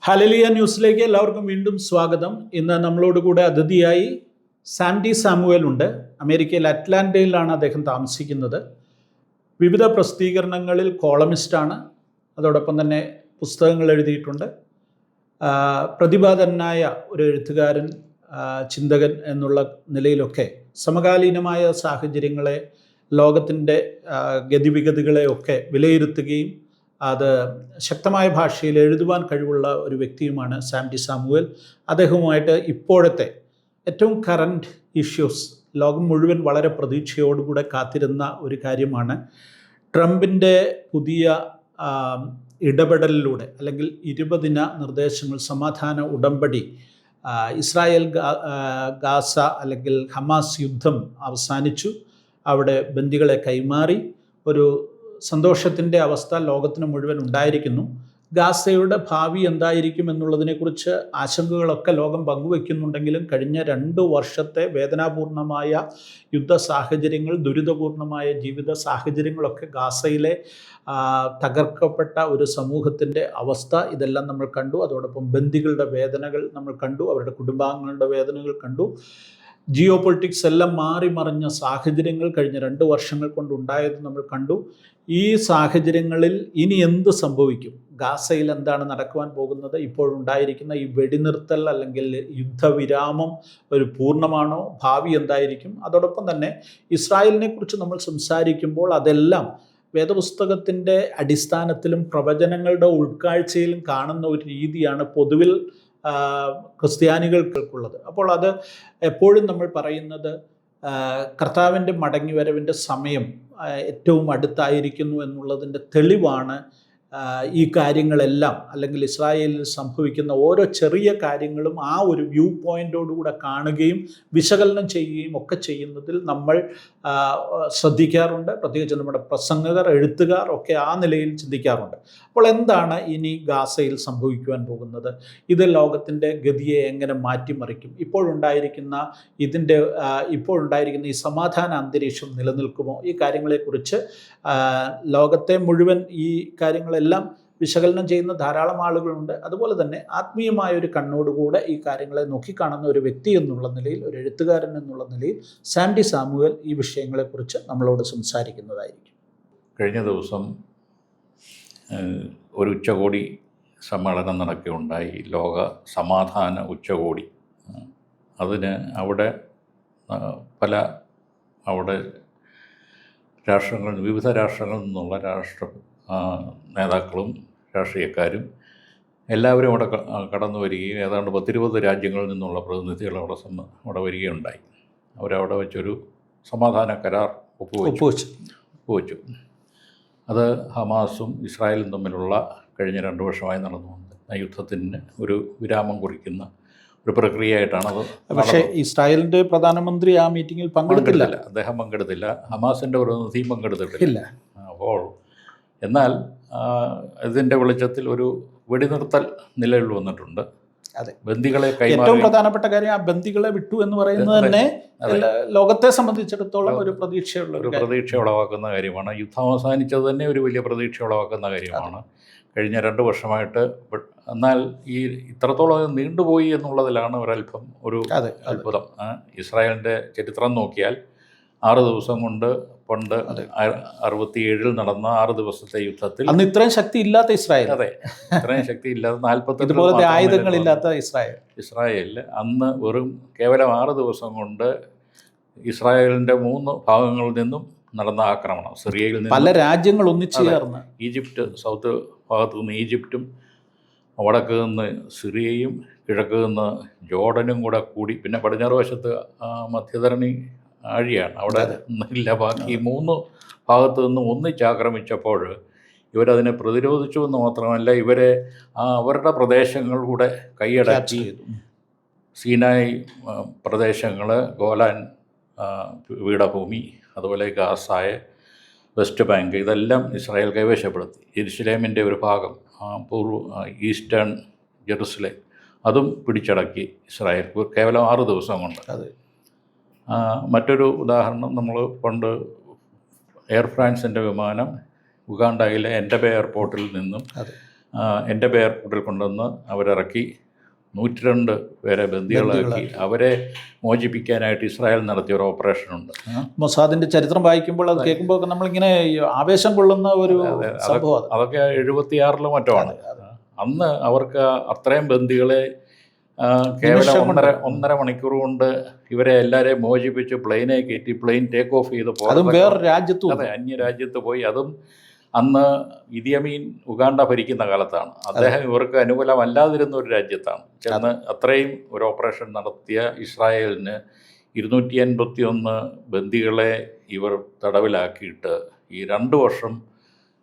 Hallelujah ന്യൂസിലേക്ക് എല്ലാവർക്കും വീണ്ടും സ്വാഗതം. ഇന്ന് നമ്മളോട് കൂടെ അതിഥിയായി സാൻഡി സാമുവേൽ ഉണ്ട്. അമേരിക്കയിൽ അറ്റ്ലാന്റയിലാണ് അദ്ദേഹം താമസിക്കുന്നത്. വിവിധ പ്രസിദ്ധീകരണങ്ങളിൽ കോളമിസ്റ്റാണ്. അതോടൊപ്പം തന്നെ പുസ്തകങ്ങൾ എഴുതിയിട്ടുണ്ട്. പ്രതിഭാധനായ ഒരു എഴുത്തുകാരൻ, ചിന്തകൻ എന്നുള്ള നിലയിലൊക്കെ സമകാലീനമായ സാഹചര്യങ്ങളെ, ലോകത്തിൻ്റെ ഗതിവിഗതികളെയൊക്കെ വിലയിരുത്തുകയും അത് ശക്തമായ ഭാഷയിൽ എഴുതുവാൻ കഴിവുള്ള ഒരു വ്യക്തിയുമാണ് സാൻഡി സാമുവേൽ. അദ്ദേഹവുമായിട്ട് ഇപ്പോഴത്തെ ഏറ്റവും കറൻറ്റ് ഇഷ്യൂസ്, ലോകം മുഴുവൻ വളരെ പ്രതീക്ഷയോടുകൂടെ കാത്തിരുന്ന ഒരു കാര്യമാണ് ട്രംപിൻ്റെ പുതിയ ഇടപെടലിലൂടെ അല്ലെങ്കിൽ 20 ദിന നിർദ്ദേശങ്ങൾ, സമാധാന ഉടമ്പടി, ഇസ്രായേൽ ഗാസ അല്ലെങ്കിൽ ഹമാസ് യുദ്ധം അവസാനിച്ചു. അവിടെ ബന്ദികളെ കൈമാറി ഒരു സന്തോഷത്തിൻ്റെ അവസ്ഥ ലോകത്തിന് മുഴുവൻ ഉണ്ടായിരിക്കുന്നു. ഗാസയുടെ ഭാവി എന്തായിരിക്കും എന്നുള്ളതിനെക്കുറിച്ച് ആശങ്കകളൊക്കെ ലോകം പങ്കുവയ്ക്കുന്നുണ്ടെങ്കിലും കഴിഞ്ഞ 2 വർഷത്തെ വേദനാപൂർണമായ യുദ്ധ സാഹചര്യങ്ങൾ, ദുരിതപൂർണമായ ജീവിത സാഹചര്യങ്ങളൊക്കെ, ഗാസയിലെ തകർക്കപ്പെട്ട ഒരു സമൂഹത്തിൻ്റെ അവസ്ഥ, ഇതെല്ലാം നമ്മൾ കണ്ടു. അതോടൊപ്പം ബന്ദികളുടെ വേദനകൾ നമ്മൾ കണ്ടു, അവരുടെ കുടുംബാംഗങ്ങളുടെ വേദനകൾ കണ്ടു. ജിയോ പൊളിറ്റിക്സ് എല്ലാം മാറി മറിഞ്ഞ സാഹചര്യങ്ങൾ കഴിഞ്ഞ 2 വർഷങ്ങൾ കൊണ്ടുണ്ടായത് നമ്മൾ കണ്ടു. ഈ സാഹചര്യങ്ങളിൽ ഇനി എന്ത് സംഭവിക്കും? ഗാസയിൽ എന്താണ് നടക്കുവാൻ പോകുന്നത്? ഇപ്പോഴുണ്ടായിരിക്കുന്ന ഈ വെടിനിർത്തൽ അല്ലെങ്കിൽ യുദ്ധവിരാമം ഒരു പൂർണ്ണമാണോ? ഭാവി എന്തായിരിക്കും? അതോടൊപ്പം തന്നെ ഇസ്രായേലിനെ കുറിച്ച് നമ്മൾ സംസാരിക്കുമ്പോൾ അതെല്ലാം വേദപുസ്തകത്തിൻ്റെ അടിസ്ഥാനത്തിലും പ്രവചനങ്ങളുടെ ഉൾക്കാഴ്ചയിലും കാണുന്ന ഒരു രീതിയാണ് പൊതുവിൽ ക്രിസ്ത്യാനികൾക്കുള്ളത്. അപ്പോൾ അത് എപ്പോഴും നമ്മൾ പറയുന്നത് കർത്താവിൻ്റെ മടങ്ങിവരവിൻ്റെ സമയം ഏറ്റവും അടുത്തായിരിക്കുന്നു എന്നുള്ളതിൻ്റെ തെളിവാണ് ഈ കാര്യങ്ങളെല്ലാം. അല്ലെങ്കിൽ ഇസ്രായേലിൽ സംഭവിക്കുന്ന ഓരോ ചെറിയ കാര്യങ്ങളും ആ ഒരു വ്യൂ പോയിൻ്റോടുകൂടെ കാണുകയും വിശകലനം ചെയ്യുകയും ഒക്കെ ചെയ്യുന്നതിൽ നമ്മൾ ശ്രദ്ധിക്കാറുണ്ട്. പ്രത്യേകിച്ച് നമ്മുടെ പ്രസംഗകർ, എഴുത്തുകാർ ഒക്കെ ആ നിലയിൽ ചിന്തിക്കാറുണ്ട്. അപ്പോൾ എന്താണ് ഇനി ഗാസയിൽ സംഭവിക്കുവാൻ പോകുന്നത്? ഇത് ലോകത്തിൻ്റെ ഗതിയെ എങ്ങനെ മാറ്റിമറിക്കും? ഇപ്പോഴുണ്ടായിരിക്കുന്ന ഈ സമാധാന അന്തരീക്ഷം നിലനിൽക്കുമോ? ഈ കാര്യങ്ങളെക്കുറിച്ച് ലോകത്തെ മുഴുവൻ ഈ കാര്യങ്ങളെല്ലാം വിശകലനം ചെയ്യുന്ന ധാരാളം ആളുകളുണ്ട്. അതുപോലെ തന്നെ ആത്മീയമായ ഒരു കണ്ണോടുകൂടെ ഈ കാര്യങ്ങളെ നോക്കിക്കാണുന്ന ഒരു വ്യക്തി എന്നുള്ള നിലയിൽ, ഒരു എഴുത്തുകാരൻ എന്നുള്ള നിലയിൽ സാൻഡി സാമുവേൽ ഈ വിഷയങ്ങളെക്കുറിച്ച് നമ്മളോട് സംസാരിക്കുന്നതായിരിക്കും. കഴിഞ്ഞ ദിവസം ഒരു ഉച്ചകോടി സമ്മേളനം നടക്കുകയുണ്ടായി, ലോക സമാധാന ഉച്ചകോടി. അതിന് അവിടെ വിവിധ രാഷ്ട്രങ്ങളിൽ നിന്നുള്ള നേതാക്കളും രാഷ്ട്രീയക്കാരും എല്ലാവരും കടന്നു വരികയും ഏതാണ്ട് 10-20 രാജ്യങ്ങളിൽ നിന്നുള്ള പ്രതിനിധികൾ അവിടെ വരികയുണ്ടായി. അവരവിടെ വെച്ചൊരു സമാധാന കരാർ ഒപ്പുവെച്ചു. അത് ഹമാസും ഇസ്രായേലും തമ്മിലുള്ള കഴിഞ്ഞ 2 വർഷമായി നടന്നു വന്ന യുദ്ധത്തിന് ഒരു വിരാമം കുറിക്കുന്ന ഒരു പ്രക്രിയയായിട്ടാണ് അത്. പക്ഷേ ഇസ്രായേലിൻ്റെ പ്രധാനമന്ത്രി ആ മീറ്റിങ്ങിൽ പങ്കെടുത്തില്ല. അദ്ദേഹം പങ്കെടുത്തില്ല. ഹമാസിൻ്റെ പ്രതിനിധിയും പങ്കെടുത്തിട്ടില്ല. അപ്പോൾ എന്നാൽ ഇതിൻ്റെ വെളിച്ചത്തിൽ ഒരു വെടിനിർത്തൽ നിലവിൽ വന്നിട്ടുണ്ട്. അതെ, ബന്ദികളെ ഏറ്റവും പ്രധാനപ്പെട്ട കാര്യം ആ ബന്ദികളെ വിട്ടു എന്ന് പറയുന്നത് തന്നെ ലോകത്തെ സംബന്ധിച്ചിടത്തോളം ഒരു പ്രതീക്ഷ ഉളവാക്കുന്ന കാര്യമാണ്. യുദ്ധം അവസാനിച്ചത് തന്നെ ഒരു വലിയ പ്രതീക്ഷ ഉളവാക്കുന്ന കാര്യമാണ്. കഴിഞ്ഞ 2 വർഷമായിട്ട്. എന്നാൽ ഈ ഇത്രത്തോളം നീണ്ടുപോയി എന്നുള്ളതിലാണ് ഒരല്പം ഒരു അത്ഭുതം. ഇസ്രായേലിൻ്റെ ചരിത്രം നോക്കിയാൽ 6 ദിവസം കൊണ്ട് പണ്ട് 67 നടന്ന 6 ദിവസത്തെ യുദ്ധത്തിൽ അന്ന് ഇത്രയും ശക്തി ഇല്ലാത്ത ഇസ്രായേൽ, അതെ, ഇത്രയും ശക്തി ഇല്ലാത്ത 48 ആയുധങ്ങളില്ലാത്ത ഇസ്രായേലിൽ അന്ന് കേവലം 6 ദിവസം കൊണ്ട് ഇസ്രായേലിൻ്റെ 3 ഭാഗങ്ങളിൽ നിന്നും നടന്ന ആക്രമണം, സിറിയയിൽ നിന്ന് പല രാജ്യങ്ങൾ ഒന്നിച്ചു ചേർന്ന്, ഈജിപ്റ്റ് സൗത്ത് ഭാഗത്തു നിന്ന് ഈജിപ്റ്റും വടക്ക് നിന്ന് സിറിയയും കിഴക്ക് നിന്ന് ജോർഡനും കൂടെ കൂടി, പിന്നെ പടിഞ്ഞാറ് വശത്ത് മധ്യധരണി ആഴിയാണ്, അവിടെ ഇല്ല. ബാക്കി 3 ഭാഗത്തു നിന്നും ഒന്നിച്ചാക്രമിച്ചപ്പോൾ ഇവരതിനെ പ്രതിരോധിച്ചു എന്ന് മാത്രമല്ല, ഇവരെ അവരുടെ പ്രദേശങ്ങൾ കൂടെ കൈയടക്കി സീനായ് പ്രദേശങ്ങൾ, ഗോലാൻ പീഠഭൂമി, അതുപോലെ ഗാസായ വെസ്റ്റ് ബാങ്ക്, ഇതെല്ലാം ഇസ്രായേൽ കൈവശപ്പെടുത്തി. യെരുശലേമിൻ്റെ ഒരു ഭാഗം, ഈസ്റ്റേൺ ജെറുസലേം, അതും പിടിച്ചടക്കി ഇസ്രായേൽ കേവലം 6 ദിവസം കൊണ്ട്. മറ്റൊരു ഉദാഹരണം, നമ്മൾ പണ്ട് എയർ ഫ്രാൻസിൻ്റെ വിമാനം ഉഗാണ്ടയിലെ എൻഡബെ എയർപോർട്ടിൽ നിന്നും എൻ്റെ എയർപോർട്ടിൽ കൊണ്ടുവന്ന് അവരിറക്കി 102 പേരെ ബന്ദികളാക്കി അവരെ മോചിപ്പിക്കാനായിട്ട് ഇസ്രായേൽ നടത്തിയ ഒരു ഓപ്പറേഷനുണ്ട്. മൊസാദിന്റെ ചരിത്രം വായിക്കുമ്പോൾ അത് കേൾക്കുമ്പോൾ നമ്മളിങ്ങനെ ആവേശം കൊള്ളുന്ന ഒരു സംഭവം. അതൊക്കെ 76 മറ്റോ ആണ്. അന്ന് അവർക്ക് അത്രയും ബന്ദികളെ കേവലം ഒന്നര മണിക്കൂർ കൊണ്ട് ഇവരെ എല്ലാവരെയും മോചിപ്പിച്ച് പ്ലെയിനെ കയറ്റി പ്ലെയിൻ ടേക്ക് ഓഫ് ചെയ്ത് പോയി അന്യ രാജ്യത്ത് പോയി. അതും അന്ന് ഇദി അമീൻ ഉഗാണ്ട ഭരിക്കുന്ന കാലത്താണ്. അദ്ദേഹം ഇവർക്ക് അനുകൂലമല്ലാതിരുന്ന ഒരു രാജ്യത്താണ് ചെന്ന് അത്രയും ഒരു ഓപ്പറേഷൻ നടത്തിയ ഇസ്രായേലിന് 281 ബന്ദികളെ ഇവർ തടവിലാക്കിയിട്ട് ഈ 2 വർഷം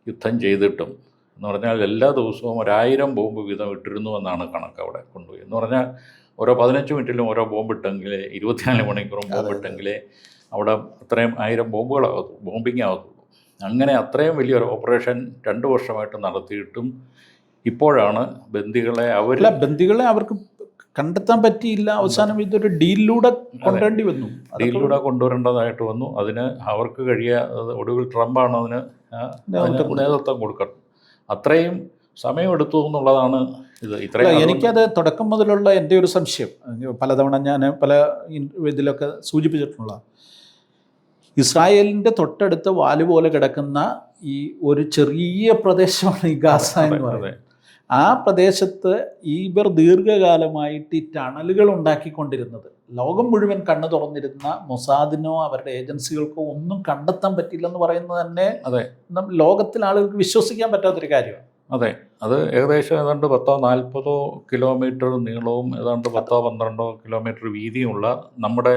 യുദ്ധം ചെയ്തിട്ടും എന്ന് പറഞ്ഞാൽ എല്ലാ ദിവസവും 1000 ബോംബ് വീതം ഇട്ടിരുന്നു എന്നാണ് കണക്ക് അവിടെ കൊണ്ടുപോയി. എന്ന് പറഞ്ഞാൽ ഓരോ 15 മിനിറ്റിലും ഓരോ ബോംബിട്ടെങ്കിലേ 24 മണിക്കൂറും ബോംബിട്ടെങ്കിലേ അവിടെ അത്രയും 1000 ബോംബുകളാകത്തുള്ളൂ, ബോംബിങ് ആകത്തുള്ളൂ. അങ്ങനെ അത്രയും വലിയൊരു ഓപ്പറേഷൻ 2 വർഷമായിട്ട് നടത്തിയിട്ടും ഇപ്പോഴാണ് ബന്ദികളെ അവർക്ക് കണ്ടെത്താൻ പറ്റിയില്ല. അവസാനം ഇതൊരു ഡീലിലൂടെ കൊണ്ടുവരേണ്ടി വന്നു, ഡീലിലൂടെ കൊണ്ടുവരേണ്ടതായിട്ട് വന്നു. അതിന് അവർക്ക് ഒടുവിൽ ട്രംപാണ് അതിന് നേതൃത്വം കൊടുക്കണം. അത്രയും സമയമെടുത്തു എന്നുള്ളതാണ് ഇത്. എനിക്കത് തുടക്കം മുതലുള്ള എൻ്റെ ഒരു സംശയം, പലതവണ ഞാൻ പല ഇതിലൊക്കെ സൂചിപ്പിച്ചിട്ടുള്ള, ഇസ്രായേലിൻ്റെ തൊട്ടടുത്ത വാല് പോലെ കിടക്കുന്ന ഈ ഒരു ചെറിയ പ്രദേശമാണ് ഈ ഗാസ എന്ന് പറയുന്നത്. ആ പ്രദേശത്ത് ഇവർ ദീർഘകാലമായിട്ട് ഈ ടണലുകൾ ഉണ്ടാക്കിക്കൊണ്ടിരുന്നത്, ലോകം മുഴുവൻ കണ്ണു തുറന്നിരുന്ന മൊസാദിനോ അവരുടെ ഏജൻസികൾക്കോ ഒന്നും കണ്ടെത്താൻ പറ്റില്ലെന്ന് പറയുന്നത് തന്നെ ലോകത്തിലെ ആളുകൾക്ക് വിശ്വസിക്കാൻ പറ്റാത്തൊരു കാര്യമാണ്. അതെ, അത് ഏകദേശം ഏതാണ്ട് 10-40 കിലോമീറ്റർ നീളവും ഏതാണ്ട് 10-12 കിലോമീറ്റർ വീതിയുമുള്ള നമ്മുടെ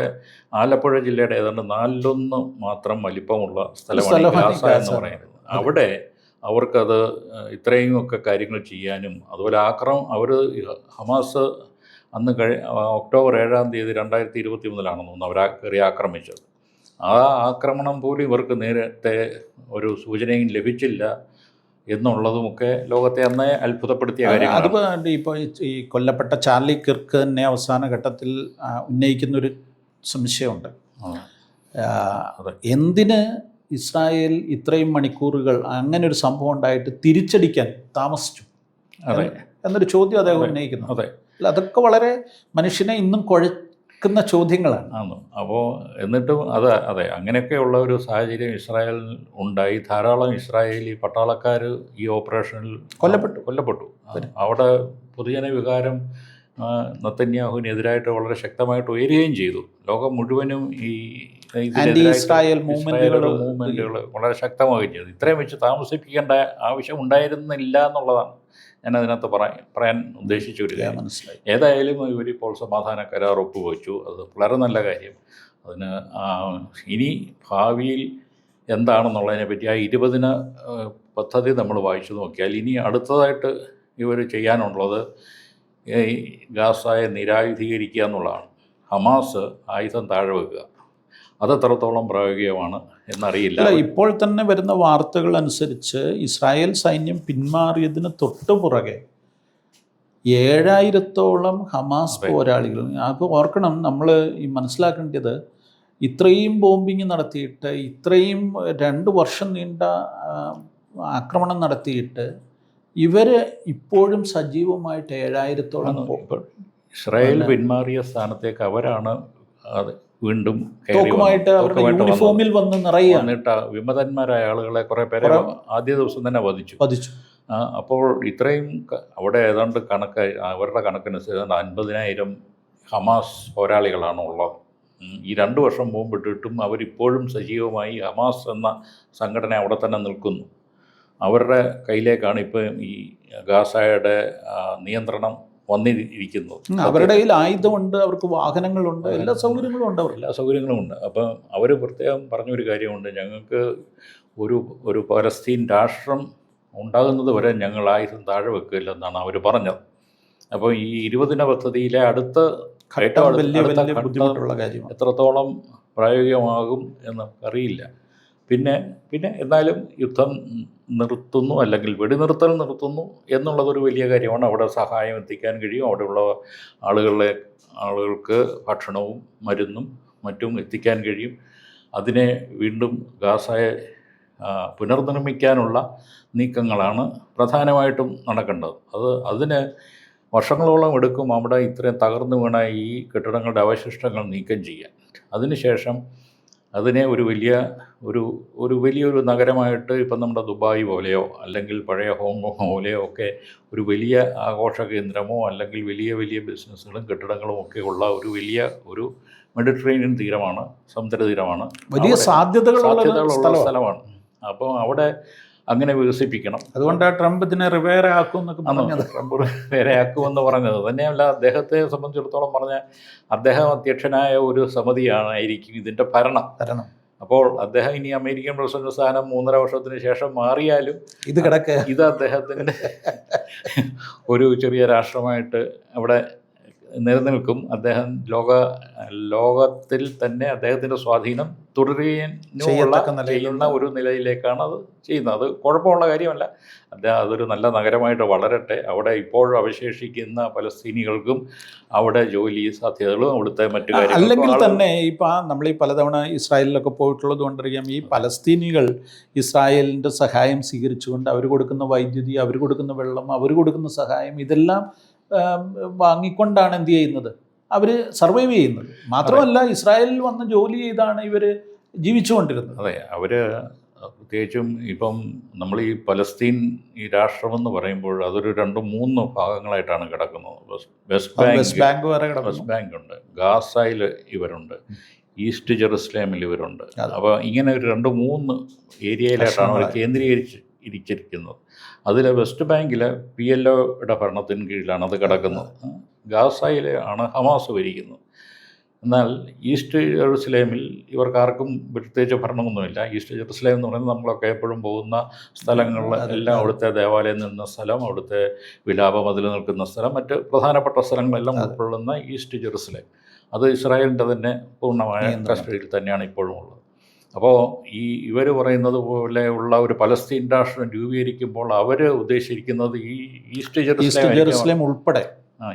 ആലപ്പുഴ ജില്ലയുടെ ഏതാണ്ട് 4/1 മാത്രം വലിപ്പമുള്ള സ്ഥലമാണ് ഗാസ എന്ന് പറയുന്നത്. അവിടെ അവർക്കത് ഇത്രയും ഒക്കെ കാര്യങ്ങൾ ചെയ്യാനും അതുപോലെ അവർ ഹമാസ് അന്ന് ഒക്ടോബർ 7-ാം തീയതി 2023 തോന്നുന്നു അവർ കയറി ആക്രമിച്ചത്. ആ ആക്രമണം പോലും ഇവർക്ക് നേരത്തെ ഒരു സൂചനയും ലഭിച്ചില്ല എന്നുള്ളതുമൊക്കെ ലോകത്തെ അന്നേ അത്ഭുതപ്പെടുത്തിയ കാര്യമാണ്. അതുപോലെ ഇപ്പോൾ ഈ കൊല്ലപ്പെട്ട ചാർലി കിർക്ക് തന്നെ അവസാന ഘട്ടത്തിൽ ഉന്നയിക്കുന്നൊരു സംശയമുണ്ട്. എന്തിന് ഇസ്രായേൽ ഇത്രയും മണിക്കൂറുകൾ അങ്ങനെ ഒരു സംഭവം ഉണ്ടായിട്ട് തിരിച്ചടിക്കാൻ താമസിച്ചു എന്നൊരു ചോദ്യം അദ്ദേഹം ഉന്നയിക്കുന്നു. അല്ല, അതൊക്കെ വളരെ മനുഷ്യനെ ഇന്നും കുഴക്കുന്ന ചോദ്യങ്ങളാണ്. അപ്പോൾ എന്നിട്ടും അതെ അങ്ങനെയൊക്കെയുള്ള ഒരു സാഹചര്യം ഇസ്രായേൽ ഉണ്ടായി. ധാരാളം ഇസ്രായേലി പട്ടാളക്കാർ ഈ ഓപ്പറേഷനിൽ കൊല്ലപ്പെട്ടു. അവിടെ പൊതുജന വികാരം നെതന്യാഹുവിനെതിരായിട്ട് വളരെ ശക്തമായിട്ട് ഉയരുകയും ചെയ്തു. ലോകം മുഴുവനും ഈ ഇസ്രായേൽ മൂവ്മെൻറ്റുകൾ വളരെ ശക്തമാവുകയും ചെയ്തു. ഇത്രയും വെച്ച് താമസിപ്പിക്കേണ്ട ആവശ്യം ഉണ്ടായിരുന്നില്ല എന്നുള്ളതാണ് ഞാനതിനകത്ത് പറയാൻ ഉദ്ദേശിച്ച ഒരു കാര്യം. ഏതായാലും ഇവരിപ്പോൾ സമാധാന കരാർ ഒപ്പുവെച്ചു. അത് വളരെ നല്ല കാര്യം. അതിന് ഇനി ഭാവിയിൽ എന്താണെന്നുള്ളതിനെ പറ്റി ആ 20 പദ്ധതി നമ്മൾ വായിച്ചു നോക്കിയാൽ ഇനി അടുത്തതായിട്ട് ഇവർ ചെയ്യാനുള്ളത് ഈ ഗാസയെ നിരായുധീകരിക്കുക എന്നുള്ളതാണ്. ഹമാസ് ആയുധം താഴെ വെക്കുക. അതെത്രത്തോളം പ്രായോഗികമാണ് എന്നറിയില്ല. ഇപ്പോൾ തന്നെ വരുന്ന വാർത്തകൾ അനുസരിച്ച് ഇസ്രായേൽ സൈന്യം പിന്മാറിയതിന് തൊട്ടു പുറകെ 7000-ഓളം ഹമാസ് പോരാളികൾ. അപ്പോൾ ഓർക്കണം, നമ്മൾ ഈ മനസ്സിലാക്കേണ്ടത് ഇത്രയും ബോംബിങ് നടത്തിയിട്ട് ഇത്രയും 2 വർഷം നീണ്ട ആക്രമണം നടത്തിയിട്ട് ഇവർ ഇപ്പോഴും സജീവമായിട്ട് 7000-ഓളം ഇസ്രായേൽ പിന്മാറിയ സ്ഥാനത്തേക്ക് അവരാണ് വീണ്ടും യൂണിഫോമിൽ വന്നിട്ട് വിമതന്മാരായ ആളുകളെ കുറേ പേരെ ആദ്യ ദിവസം തന്നെ വധിച്ചു. അപ്പോൾ ഇത്രയും അവിടെ ഏതാണ്ട് അവരുടെ കണക്കനുസരിച്ച് 50,000 ഹമാസ് പോരാളികളാണ് ഉള്ളത്. ഈ 2 വർഷം മുമ്പിട്ടിട്ടും അവരിപ്പോഴും സജീവമായി ഹമാസ് എന്ന സംഘടന അവിടെ തന്നെ നിൽക്കുന്നു. അവരുടെ കയ്യിലേക്കാണ് ഇപ്പം ഈ ഗാസയുടെ നിയന്ത്രണം വന്നിരിക്കുന്നത്. അവരുടെ കയ്യിൽ ആയുധമുണ്ട്, അവർക്ക് വാഹനങ്ങളുണ്ട്, എല്ലാ സൗകര്യങ്ങളും ഉണ്ട്. അപ്പം അവർ പ്രത്യേകം പറഞ്ഞൊരു കാര്യമുണ്ട്, ഞങ്ങൾക്ക് ഒരു പലസ്തീൻ രാഷ്ട്രം ഉണ്ടാകുന്നത് വരെ ഞങ്ങൾ ആയുധം താഴെ വെക്കില്ലെന്നാണ് അവർ പറഞ്ഞത്. അപ്പോൾ ഈ 20 പദ്ധതിയിലെ അടുത്ത ബുദ്ധിമുട്ടുള്ള കാര്യം എത്രത്തോളം പ്രായോഗികമാകും എന്ന് നമുക്കറിയില്ല. പിന്നെ എന്നാലും യുദ്ധം നിർത്തുന്നു അല്ലെങ്കിൽ വെടിനിർത്തൽ നിർത്തുന്നു എന്നുള്ളതൊരു വലിയ കാര്യമാണ്. അവിടെ സഹായം എത്തിക്കാൻ കഴിയും. അവിടെയുള്ള ആളുകൾക്ക് ഭക്ഷണവും മരുന്നും മറ്റും എത്തിക്കാൻ കഴിയും. അതിനെ വീണ്ടും ഗാസയെ പുനർനിർമ്മിക്കാനുള്ള നീക്കങ്ങളാണ് പ്രധാനമായിട്ടും നടക്കേണ്ടത്. അതിന് വർഷങ്ങളോളം എടുക്കും അവിടെ ഇത്രയും തകർന്നു വീണ ഈ കെട്ടിടങ്ങളുടെ അവശിഷ്ടങ്ങൾ നീക്കം ചെയ്യാൻ. അതിനുശേഷം അതിനെ ഒരു വലിയൊരു നഗരമായിട്ട് ഇപ്പം നമ്മുടെ ദുബായ് പോലെയോ അല്ലെങ്കിൽ പഴയ ഹോങ്കോങ് പോലെയോ ഒക്കെ ഒരു വലിയ ആഘോഷ കേന്ദ്രമോ അല്ലെങ്കിൽ വലിയ വലിയ ബിസിനസ്സുകളും കെട്ടിടങ്ങളും ഒക്കെ ഉള്ള ഒരു മെഡിറ്ററേനിയൻ തീരമാണ്, സമുദ്ര തീരമാണ്, വലിയ സാധ്യതകളുള്ള സ്ഥലമാണ്. അപ്പോൾ അവിടെ അങ്ങനെ വികസിപ്പിക്കണം. അതുകൊണ്ടാണ് ട്രംപ് ഇതിനെ റിവേർ ആക്കും എന്നൊക്കെ പറഞ്ഞത്. ട്രംപ് റിവേർ ആക്കുമെന്ന് പറഞ്ഞത് തന്നെയല്ല, അദ്ദേഹത്തെ സംബന്ധിച്ചിടത്തോളം പറഞ്ഞ അദ്ദേഹം അധ്യക്ഷനായ ഒരു സമിതിയായിരിക്കും ഇതിൻ്റെ ഭരണം. അപ്പോൾ അദ്ദേഹം ഇനി അമേരിക്കൻ പ്രസിഡന്റ് സ്ഥാനം 3.5 വർഷത്തിന് ശേഷം മാറിയാലും ഇത് അദ്ദേഹത്തിൻ്റെ ഒരു ചെറിയ രാഷ്ട്രമായിട്ട് അവിടെ നിലനിൽക്കും. അദ്ദേഹം ലോകത്തിൽ തന്നെ അദ്ദേഹത്തിൻ്റെ സ്വാധീനം ചെയ്യുന്ന ഒരു നിലയിലേക്കാണ് അത് ചെയ്യുന്നത്. അത് കുഴപ്പമുള്ള കാര്യമല്ല. അദ്ദേഹം അതൊരു നല്ല നഗരമായിട്ട് വളരട്ടെ. അവിടെ ഇപ്പോഴും അവശേഷിക്കുന്ന പലസ്തീനികൾക്കും അവിടെ ജോലി സാധ്യതകളും അവിടുത്തെ മറ്റു കാര്യങ്ങളും. അല്ലെങ്കിൽ തന്നെ ഇപ്പം നമ്മൾ ഈ പലതവണ ഇസ്രായേലിലൊക്കെ പോയിട്ടുള്ളത് കൊണ്ടറിയാം, ഈ പലസ്തീനികൾ ഇസ്രായേലിൻ്റെ സഹായം സ്വീകരിച്ചുകൊണ്ട് അവർ കൊടുക്കുന്ന വൈദ്യുതി, അവർ കൊടുക്കുന്ന വെള്ളം, അവർ കൊടുക്കുന്ന സഹായം ഇതെല്ലാം വാങ്ങിക്കൊണ്ടാണ് എന്ത് ചെയ്യുന്നത്, അവർ സർവൈവ് ചെയ്യുന്നത്. മാത്രമല്ല ഇസ്രായേലിൽ വന്ന് ജോലി ചെയ്താണ് ഇവർ ജീവിച്ചുകൊണ്ടിരുന്നത്. അതെ, അവർ പ്രത്യേകിച്ചും ഇപ്പം നമ്മൾ ഈ പലസ്തീൻ ഈ രാഷ്ട്രമെന്ന് പറയുമ്പോൾ അതൊരു 2-3 ഭാഗങ്ങളായിട്ടാണ് കിടക്കുന്നത്. വെസ്റ്റ് ബാങ്ക് ഉണ്ട്, ഗാസയിൽ ഇവരുണ്ട്, ഈസ്റ്റ് ജെറുസലേമിൽ ഇവരുണ്ട്. അപ്പോൾ ഇങ്ങനെ ഒരു 2-3 ഏരിയയിലായിട്ടാണ് അവർ കേന്ദ്രീകരിച്ചിരിക്കുന്നത്. അതിൽ വെസ്റ്റ് ബാങ്കിൽ PLOയുടെ ഭരണത്തിന് കീഴിലാണ് അത് കിടക്കുന്നത്. ഗാസയിൽ ആണ് ഹമാസ് ഭരിക്കുന്നത്. എന്നാൽ ഈസ്റ്റ് ജെറുസലേമിൽ ഇവർക്കാർക്കും പ്രത്യേകിച്ച് ഭരണമൊന്നുമില്ല. ഈസ്റ്റ് ജെറുസലേം എന്ന് പറയുന്നത് നമ്മളൊക്കെ എപ്പോഴും പോകുന്ന സ്ഥലങ്ങളിൽ എല്ലാം അവിടുത്തെ ദേവാലയം നിന്ന സ്ഥലം, അവിടുത്തെ വിലാപമതിൽ നിൽക്കുന്ന സ്ഥലം, മറ്റ് പ്രധാനപ്പെട്ട സ്ഥലങ്ങളെല്ലാം ഉൾക്കൊള്ളുന്ന ഈസ്റ്റ് ജെറുസലേം അത് ഇസ്രായേലിൻ്റെ തന്നെ പൂർണ്ണമായ കസ്റ്റഡിയിൽ തന്നെയാണ് ഇപ്പോഴും ഉള്ളത്. അപ്പോൾ ഇവർ പറയുന്നത് പോലെയുള്ള ഒരു പലസ്തീൻ രാഷ്ട്രം രൂപീകരിക്കുമ്പോൾ അവർ ഉദ്ദേശിക്കുന്നത് ഈ ഈസ്റ്റ് ജെറുസലേം ഉൾപ്പെടെ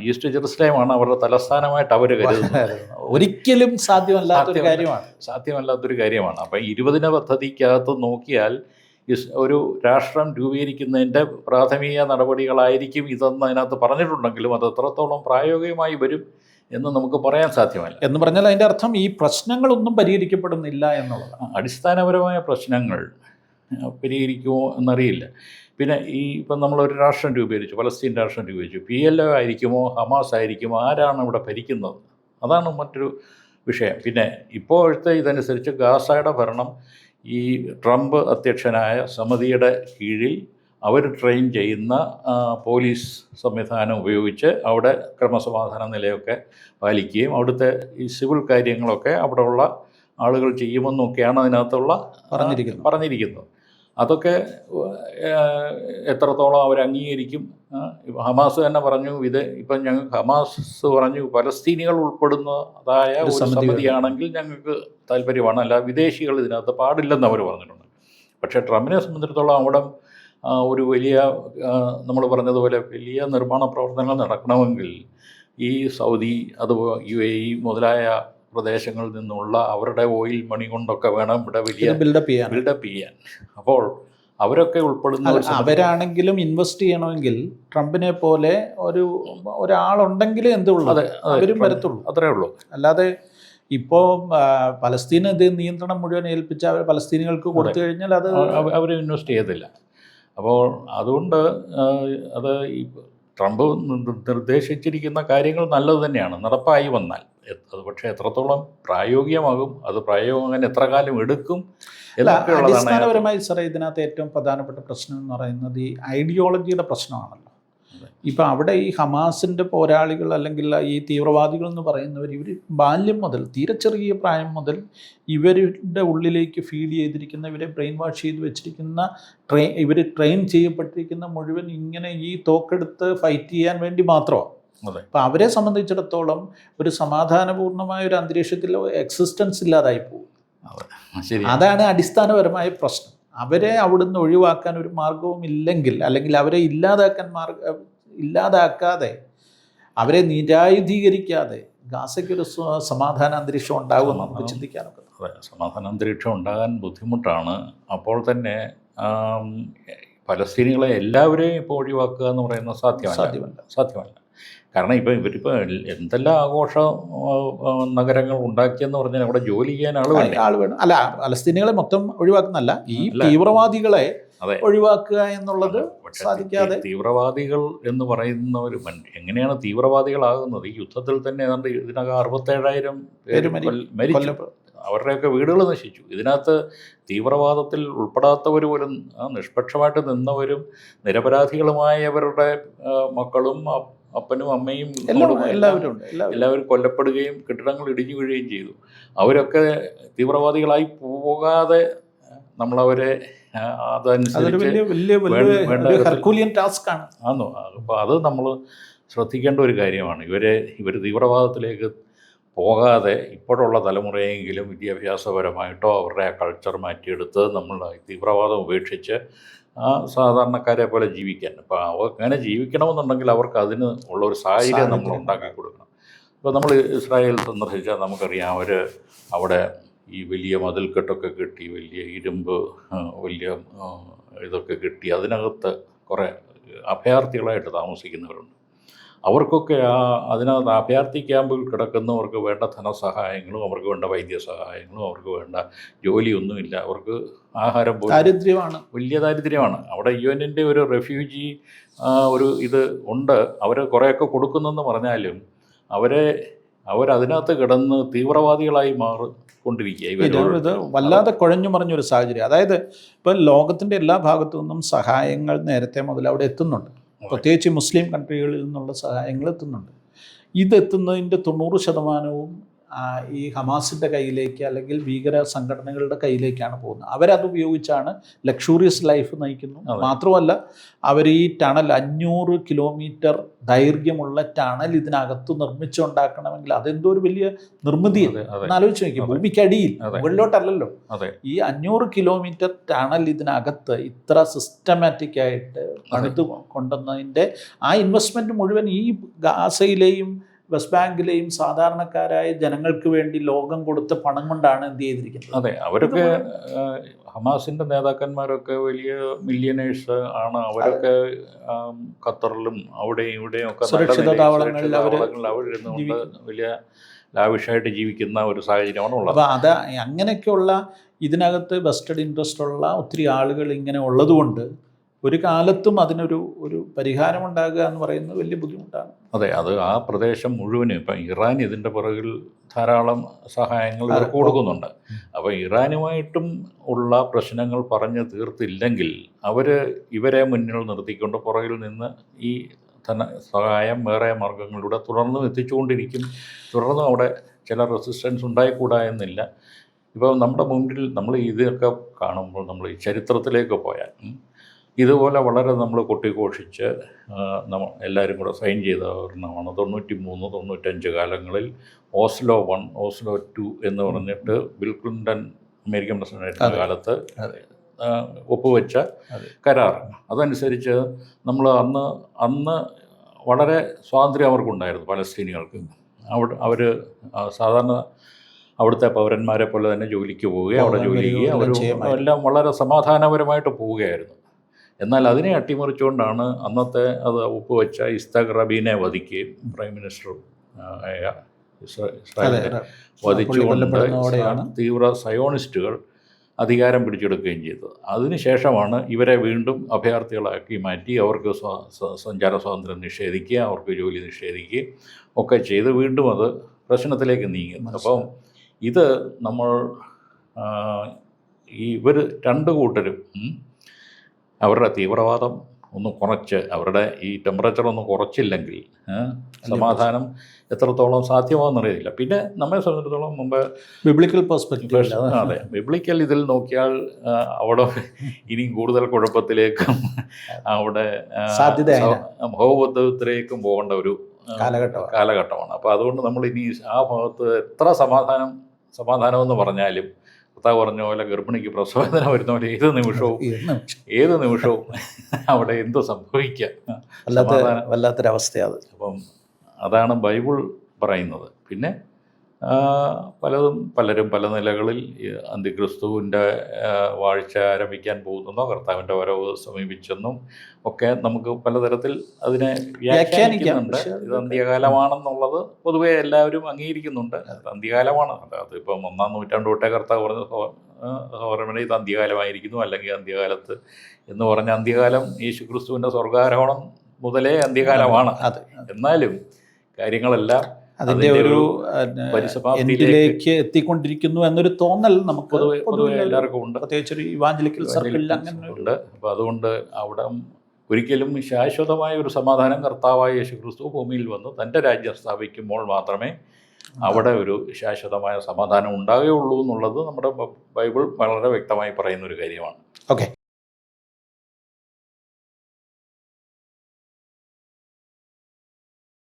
ഈസ്റ്റ് ജെറുസലേമാണ് അവരുടെ തലസ്ഥാനമായിട്ട് അവർ കരുതുന്നത്. ഒരിക്കലും സാധ്യമല്ലാത്തൊരു കാര്യമാണ്. അപ്പം 20 പദ്ധതിക്കകത്ത് നോക്കിയാൽ ഒരു രാഷ്ട്രം രൂപീകരിക്കുന്നതിൻ്റെ പ്രാഥമിക നടപടികളായിരിക്കും ഇതെന്ന് അതിനകത്ത് പറഞ്ഞിട്ടുണ്ടെങ്കിലും അത് എത്രത്തോളം പ്രായോഗികമായി വരും എന്ന് നമുക്ക് പറയാൻ സാധ്യമല്ല. എന്ന് പറഞ്ഞാൽ അതിൻ്റെ അർത്ഥം ഈ പ്രശ്നങ്ങളൊന്നും പരിഹരിക്കപ്പെടുന്നില്ല എന്നുള്ളതാണ്. അടിസ്ഥാനപരമായ പ്രശ്നങ്ങൾ പരിഹരിക്കുമോ എന്നറിയില്ല. പിന്നെ ഇപ്പം നമ്മളൊരു രാഷ്ട്രം രൂപീകരിച്ചു, പലസ്തീൻ രാഷ്ട്രം രൂപീകരിച്ചു, PLO ആയിരിക്കുമോ ഹമാസ് ആയിരിക്കുമോ, ആരാണ് ഇവിടെ ഭരിക്കുന്നത്, അതാണ് മറ്റൊരു വിഷയം. പിന്നെ ഇപ്പോഴത്തെ ഇതനുസരിച്ച് ഗാസയുടെ ഭരണം ഈ ട്രംപ് അധ്യക്ഷനായ സമിതിയുടെ കീഴിൽ അവർ ട്രെയിൻ ചെയ്യുന്ന പോലീസ് സംവിധാനം ഉപയോഗിച്ച് അവിടെ ക്രമസമാധാന നിലയൊക്കെ പാലിക്കുകയും അവിടുത്തെ ഈ സിവിൽ കാര്യങ്ങളൊക്കെ അവിടെയുള്ള ആളുകൾ ചെയ്യുമെന്നൊക്കെയാണ് അതിനകത്തുള്ള പറഞ്ഞിരിക്കുന്നത്. അതൊക്കെ എത്രത്തോളം അവർ അംഗീകരിക്കും? ഹമാസ് തന്നെ പറഞ്ഞു, ഇപ്പം ഹമാസ് പറഞ്ഞു പലസ്തീനികൾ ഉൾപ്പെടുന്നതായ ഒരു സമിതിയാണെങ്കിൽ ഞങ്ങൾക്ക് താല്പര്യമാണ്, അല്ല വിദേശികൾ ഇതിനകത്ത് പാടില്ലെന്ന് അവർ പറഞ്ഞിട്ടുണ്ട്. പക്ഷേ ട്രംപിനെ സംബന്ധിച്ചിടത്തോളം അവിടെ ഒരു വലിയ നമ്മൾ പറഞ്ഞതുപോലെ വലിയ നിർമ്മാണ പ്രവർത്തനങ്ങൾ നടക്കണമെങ്കിൽ ഈ സൗദി, അതുപോലെ UAE മുതലായ പ്രദേശങ്ങളിൽ നിന്നുള്ള അവരുടെ ഓയിൽ മണി കൊണ്ടൊക്കെ വേണം ഇവിടെ വലിയ ബിൽഡപ്പ് ചെയ്യാൻ. അപ്പോൾ അവരൊക്കെ ഉൾപ്പെടുന്ന അവരാണെങ്കിലും ഇൻവെസ്റ്റ് ചെയ്യണമെങ്കിൽ ട്രംപിനെ പോലെ ഒരാളുണ്ടെങ്കിലേ എന്തുള്ളൂ, അവരും വരത്തുള്ളൂ. അത്രേ ഉള്ളൂ. അല്ലാതെ ഇപ്പോൾ പലസ്തീന് ഇത് നിയന്ത്രണം മുഴുവൻ ഏൽപ്പിച്ച പലസ്തീനികൾക്ക് കൊടുത്തു കഴിഞ്ഞാൽ അത് അവർ ഇൻവെസ്റ്റ് ചെയ്യത്തില്ല. അപ്പോൾ അതുകൊണ്ട് അത് ഈ ട്രംപ് നിർദ്ദേശിച്ചിരിക്കുന്ന കാര്യങ്ങൾ നല്ലത് തന്നെയാണ് നടപ്പായി വന്നാൽ. അത് പക്ഷേ എത്രത്തോളം പ്രായോഗികമാകും, അത് പ്രായോഗികമാകാൻ എത്ര കാലം എടുക്കും? അടിസ്ഥാനപരമായി സാറേ ഇതിനകത്ത് ഏറ്റവും പ്രധാനപ്പെട്ട പ്രശ്നം എന്ന് പറയുന്നത് ഈ ഐഡിയോളജിയുടെ പ്രശ്നമാണല്ലോ. ഇപ്പം അവിടെ ഈ ഹമാസിൻ്റെ പോരാളികൾ അല്ലെങ്കിൽ ഈ തീവ്രവാദികൾ എന്ന് പറയുന്നവർ ഇവർ ബാല്യം മുതൽ, തീരെ ചെറിയ പ്രായം മുതൽ ഇവരുടെ ഉള്ളിലേക്ക് ഫീഡ് ചെയ്തിരിക്കുന്ന, ഇവരെ ബ്രെയിൻ വാഷ് ചെയ്ത് വെച്ചിരിക്കുന്ന, ഇവർ ട്രെയിൻ ചെയ്യപ്പെട്ടിരിക്കുന്ന മുഴുവൻ ഇങ്ങനെ ഈ തോക്കെടുത്ത് ഫൈറ്റ് ചെയ്യാൻ വേണ്ടി മാത്രമാണ്. അപ്പം അവരെ സംബന്ധിച്ചിടത്തോളം ഒരു സമാധാനപൂർണ്ണമായ ഒരു അന്തരീക്ഷത്തിൽ എക്സിസ്റ്റൻസ് ഇല്ലാതായി പോകും. അതാണ് അടിസ്ഥാനപരമായ പ്രശ്നം. അവരെ അവിടുന്ന് ഒഴിവാക്കാൻ ഒരു മാർഗവും ഇല്ലെങ്കിൽ, അല്ലെങ്കിൽ അവരെ ഇല്ലാതാക്കാതെ അവരെ നിരായുധീകരിക്കാതെ ഗാസയ്ക്കൊരു സമാധാന അന്തരീക്ഷം ഉണ്ടാകുമെന്ന് നമുക്ക് ചിന്തിക്കാനൊക്കെ. അതെ, സമാധാന അന്തരീക്ഷം ഉണ്ടാകാൻ ബുദ്ധിമുട്ടാണ്. അപ്പോൾ തന്നെ പലസ്തീനികളെ എല്ലാവരെയും ഇപ്പോൾ ഒഴിവാക്കുക എന്ന് പറയുന്നത് സാധ്യമല്ല. കാരണം ഇവരിപ്പോൾ എന്തെല്ലാം ആഘോഷ നഗരങ്ങൾ ഉണ്ടാക്കിയെന്ന് പറഞ്ഞാൽ അവിടെ ജോലി ചെയ്യാൻ ആൾ വേണം. അല്ല, പലസ്തീനികളെ മൊത്തം ഒഴിവാക്കുന്നല്ല, ഈ തീവ്രവാദികളെ ഒഴിവാക്കുക എന്നുള്ളത് സാധിക്കാതെ. തീവ്രവാദികൾ എന്ന് പറയുന്നവർ എങ്ങനെയാണ് തീവ്രവാദികളാകുന്നത്? ഈ യുദ്ധത്തിൽ തന്നെ ഏതാണ്ട് ഇതിനകം 67,000 പേര് മരിച്ചു, അവരുടെയൊക്കെ വീടുകൾ നശിച്ചു. ഇതിനകത്ത് തീവ്രവാദത്തിൽ ഉൾപ്പെടാത്തവർ പോലും നിഷ്പക്ഷമായിട്ട് നിന്നവരും നിരപരാധികളുമായവരുടെ മക്കളും അപ്പനും അമ്മയും എല്ലാവരും കൊല്ലപ്പെടുകയും കെട്ടിടങ്ങൾ ഇടിഞ്ഞു വീഴുകയും ചെയ്തു. അവരൊക്കെ തീവ്രവാദികളായി പോകാതെ നമ്മളവരെ അതനുസരിച്ച് ആണോ? അപ്പോൾ അത് നമ്മൾ ശ്രദ്ധിക്കേണ്ട ഒരു കാര്യമാണ്. ഇവർ തീവ്രവാദത്തിലേക്ക് പോകാതെ ഇപ്പോഴുള്ള തലമുറയെങ്കിലും വിദ്യാഭ്യാസപരമായിട്ടോ അവരുടെ ആ കൾച്ചർ മാറ്റിയെടുത്ത് നമ്മൾ തീവ്രവാദം ഉപേക്ഷിച്ച് സാധാരണക്കാരെ പോലെ ജീവിക്കാൻ. അപ്പോൾ അങ്ങനെ ജീവിക്കണമെന്നുണ്ടെങ്കിൽ അവർക്ക് അതിന് ഉള്ളൊരു സാഹചര്യം നമ്മൾ ഉണ്ടാക്കി കൊടുക്കണം. ഇപ്പോൾ നമ്മൾ ഇസ്രായേൽ സന്ദർശിച്ചാൽ നമുക്കറിയാം, അവർ അവിടെ ഈ വലിയ മതിൽക്കെട്ടൊക്കെ കെട്ടി, വലിയ ഇരുമ്പ് വലിയ ഇതൊക്കെ കെട്ടി അതിനകത്ത് കുറേ അഭയാർത്ഥികളായിട്ട് താമസിക്കുന്നവരുണ്ട്. അവർക്കൊക്കെ അതിനകത്ത് അഭയാർത്ഥി ക്യാമ്പിൽ കിടക്കുന്നവർക്ക് വേണ്ട ധനസഹായങ്ങളും അവർക്ക് വേണ്ട വൈദ്യസഹായങ്ങളും അവർക്ക് വേണ്ട ജോലിയൊന്നുമില്ല. അവർക്ക് ആഹാരം പോലും വലിയ ദാരിദ്ര്യമാണ്. അവിടെ UN-ൻ്റെ ഒരു റെഫ്യൂജി ഒരു ഇത് ഉണ്ട്. അവർ കുറേയൊക്കെ കൊടുക്കുന്നെന്ന് പറഞ്ഞാലും അവരതിനകത്ത് കിടന്ന് തീവ്രവാദികളായി മാറിക്കൊണ്ടിരിക്കുക. ഇത് വല്ലാതെ കുഴഞ്ഞു മറിഞ്ഞൊരു സാഹചര്യം. അതായത് ഇപ്പം ലോകത്തിൻ്റെ എല്ലാ ഭാഗത്തു നിന്നും സഹായങ്ങൾ നേരത്തെ മുതൽ അവിടെ എത്തുന്നുണ്ട്. പ്രത്യേകിച്ച് മുസ്ലിം കൺട്രികളിൽ നിന്നുള്ള സഹായങ്ങൾ എത്തുന്നുണ്ട്. ഇതെത്തുന്നതിൻ്റെ 90% ഈ ഹമാസിൻ്റെ കയ്യിലേക്ക് അല്ലെങ്കിൽ ഭീകര സംഘടനകളുടെ കയ്യിലേക്കാണ് പോകുന്നത്. അവരത് ഉപയോഗിച്ചാണ് ലക്ഷൂറിയസ് ലൈഫ് നയിക്കുന്നു. മാത്രമല്ല, അവർ ഈ ടണൽ 500 കിലോമീറ്റർ ദൈർഘ്യമുള്ള ടണൽ ഇതിനകത്ത് നിർമ്മിച്ചുണ്ടാക്കണമെങ്കിൽ അതെന്തോ ഒരു വലിയ നിർമ്മിതിയാണ്. എന്നാലോചിച്ച് നോക്കി, ഭൂമിക്കടിയിൽ, മുകളിലോട്ടല്ലല്ലോ. ഈ 500 കിലോമീറ്റർ ടണൽ ഇതിനകത്ത് ഇത്ര സിസ്റ്റമാറ്റിക് ആയിട്ട് പണിത് കൊണ്ടുവന്നതിൻ്റെ ആ ഇൻവെസ്റ്റ്മെൻറ്റ് മുഴുവൻ ഈ ഗാസയിലെയും വെസ്റ്റ് ബാങ്കിലെയും സാധാരണക്കാരായ ജനങ്ങൾക്ക് വേണ്ടി ലോകം കൊടുത്ത പണം കൊണ്ടാണ് എന്ത് ചെയ്തിരിക്കുന്നത്. അതെ, അവരൊക്കെ ഹമാസിൻ്റെ നേതാക്കന്മാരൊക്കെ വലിയ മില്യനേഴ്സ് ആണ്. അവരൊക്കെ ഖത്തറിലും അവിടെയും ഇവിടെയും ഒക്കെ സുരക്ഷിത താവളങ്ങളിൽ അവരിരുന്നുകൊണ്ട് വലിയ ലാവിഷായിട്ട് ജീവിക്കുന്ന ഒരു സാഹചര്യമാണ് ഉള്ളത്. അപ്പോൾ അത് അങ്ങനെയൊക്കെയുള്ള ഇതിനകത്ത് വെസ്റ്റഡ് ഇൻട്രസ്റ്റ് ഉള്ള ഒത്തിരി ആളുകൾ ഇങ്ങനെ ഉള്ളതുകൊണ്ട് ഒരു കാലത്തും അതിനൊരു പരിഹാരമുണ്ടാകുക എന്ന് പറയുന്നത് വലിയ ബുദ്ധിമുട്ടാണ്. അതെ, അത് ആ പ്രദേശം മുഴുവനും ഇപ്പം ഇറാൻ ഇതിൻ്റെ പുറകിൽ ധാരാളം സഹായങ്ങൾ ഇവർക്ക് കൊടുക്കുന്നുണ്ട്. അപ്പോൾ ഇറാനുമായിട്ടും ഉള്ള പ്രശ്നങ്ങൾ പറഞ്ഞ് തീർത്തില്ലെങ്കിൽ ഇവരെ മുന്നിൽ നിർത്തിക്കൊണ്ട് പുറകിൽ നിന്ന് ഈ സഹായം വേറെ മാർഗങ്ങളിലൂടെ തുടർന്നും എത്തിച്ചുകൊണ്ടിരിക്കും. തുടർന്നും അവിടെ ചില റെസിസ്റ്റൻസ് ഉണ്ടായിക്കൂടാ എന്നില്ല. ഇപ്പോൾ നമ്മുടെ മുന്നിൽ നമ്മൾ ഇതൊക്കെ കാണുമ്പോൾ നമ്മൾ ഈ ചരിത്രത്തിലേക്ക് പോയാൽ ഇതുപോലെ വളരെ നമ്മൾ കൊട്ടിഘോഷിച്ച് എല്ലാവരും കൂടെ സൈൻ ചെയ്ത ഒരെണ്ണമാണ് 93-95 കാലങ്ങളിൽ ഓസ്ലോ 1, ഓസ്ലോ 2 എന്ന് പറഞ്ഞിട്ട് ബിൽ ക്ലിൻ്റൺ അമേരിക്കൻ പ്രസിഡൻ്റായിരുന്ന കാലത്ത് ഒപ്പുവെച്ച കരാർ. അതനുസരിച്ച് നമ്മൾ അന്ന് വളരെ സ്വാതന്ത്ര്യം അവർക്കുണ്ടായിരുന്നു പലസ്തീനികൾക്ക്. അവർ സാധാരണ അവിടുത്തെ പൗരന്മാരെ പോലെ തന്നെ ജോലിക്ക് പോവുകയും അവിടെ ജോലി ചെയ്യുകയും അവരെല്ലാം വളരെ സമാധാനപരമായിട്ട് പോവുകയായിരുന്നു. എന്നാൽ അതിനെ അട്ടിമറിച്ചുകൊണ്ടാണ് അന്നത്തെ അത് ഒപ്പുവെച്ച ഇസ്താഖ് റബീനെ വധിക്കുകയും പ്രൈം മിനിസ്റ്റർ ആയ ഇസ്രായേലിനെ വധിച്ചുകൊണ്ട് തീവ്ര സയോണിസ്റ്റുകൾ അധികാരം പിടിച്ചെടുക്കുകയും ചെയ്തത്. അതിനുശേഷമാണ് ഇവരെ വീണ്ടും അഭയാർത്ഥികളാക്കി മാറ്റി അവർക്ക് സഞ്ചാര സ്വാതന്ത്ര്യം നിഷേധിക്കുക, അവർക്ക് ജോലി നിഷേധിക്കുകയും ഒക്കെ ചെയ്ത് വീണ്ടും അത് പ്രശ്നത്തിലേക്ക് നീങ്ങുന്നു. അപ്പം ഇത് നമ്മൾ ഇവർ രണ്ട് കൂട്ടരും അവരുടെ തീവ്രവാദം ഒന്ന് കുറച്ച് അവരുടെ ഈ ടെമ്പറേച്ചർ ഒന്ന് കുറച്ചില്ലെങ്കിൽ സമാധാനം എത്രത്തോളം സാധ്യമാണെന്നറിയില്ല. പിന്നെ നമ്മെ സംബന്ധിച്ചിടത്തോളം മുമ്പ് ബിബ്ലിക്കൽ പെർസ്പെക്റ്റീവ്, അതെ, ബിബ്ലിക്കൽ ഇതിൽ നോക്കിയാൽ അവിടെ ഇനിയും കൂടുതൽ കുഴപ്പത്തിലേക്കും അവിടെ ഭൗബോധത്തിലേക്കും പോകേണ്ട ഒരു കാലഘട്ടമാണ്. അപ്പോൾ അതുകൊണ്ട് നമ്മൾ ഇനി ആ ഭാഗത്ത് എത്ര സമാധാനമെന്ന് പറഞ്ഞാലും കർത്താവ് പറഞ്ഞ പോലെ ഗർഭിണിക്ക് പ്രസവവേദന വരുന്ന പോലെ ഏത് നിമിഷവും അവിടെ എന്ത് സംഭവിക്കാം, വല്ലാത്തൊരവസ്ഥയാണ്. അപ്പം അതാണ് ബൈബിൾ പറയുന്നത്. പിന്നെ പലരും പല നിലകളിൽ ഈ അന്തിക്രിസ്തുവിൻ്റെ വാഴ്ച ആരംഭിക്കാൻ പോകുന്നെന്നോ കർത്താവിൻ്റെ വരവ് സമീപിച്ചെന്നും ഒക്കെ നമുക്ക് പലതരത്തിൽ അതിനെ വ്യാഖ്യാനിക്കുന്നുണ്ട്. ഇത് അന്ത്യകാലമാണെന്നുള്ളത് പൊതുവെ എല്ലാവരും അംഗീകരിക്കുന്നുണ്ട്. അത് അന്ത്യകാലമാണ്. അതിപ്പം 1-ാം നൂറ്റാണ്ട് തൊട്ടേ കർത്താവ് പറഞ്ഞ സഹോദരനെ ഇത് അന്ത്യകാലമായിരിക്കുന്നു, അല്ലെങ്കിൽ അന്ത്യകാലത്ത് എന്ന് പറഞ്ഞ അന്ത്യകാലം യേശുക്രിസ്തുവിൻ്റെ സ്വർഗ്ഗാരോഹണം മുതലേ അന്ത്യകാലമാണ്. എന്നാലും കാര്യങ്ങളെല്ലാം അതിൻ്റെ ഒരു എൻഡിലേക്ക് എത്തിക്കൊണ്ടിരിക്കുന്നു എന്നൊരു തോന്നൽ നമുക്ക് പൊതുവെ എല്ലാവർക്കും ഉണ്ട്, പ്രത്യേകിച്ച് ഒരു ഇവാഞ്ചലിക്കൽ സർക്കിളിൽ അങ്ങനെ ഉണ്ട്. അപ്പോൾ അതുകൊണ്ട് അവിടെ ഒരിക്കലും ശാശ്വതമായ ഒരു സമാധാനം കർത്താവായ യേശുക്രിസ്തു ഭൂമിയിൽ വന്ന് തൻ്റെ രാജ്യം സ്ഥാപിക്കുമ്പോൾ മാത്രമേ അവിടെ ഒരു ശാശ്വതമായ സമാധാനം ഉണ്ടാകുകയുള്ളൂ എന്നുള്ളത് നമ്മുടെ ബൈബിൾ വളരെ വ്യക്തമായി പറയുന്നൊരു കാര്യമാണ്. ഓക്കെ.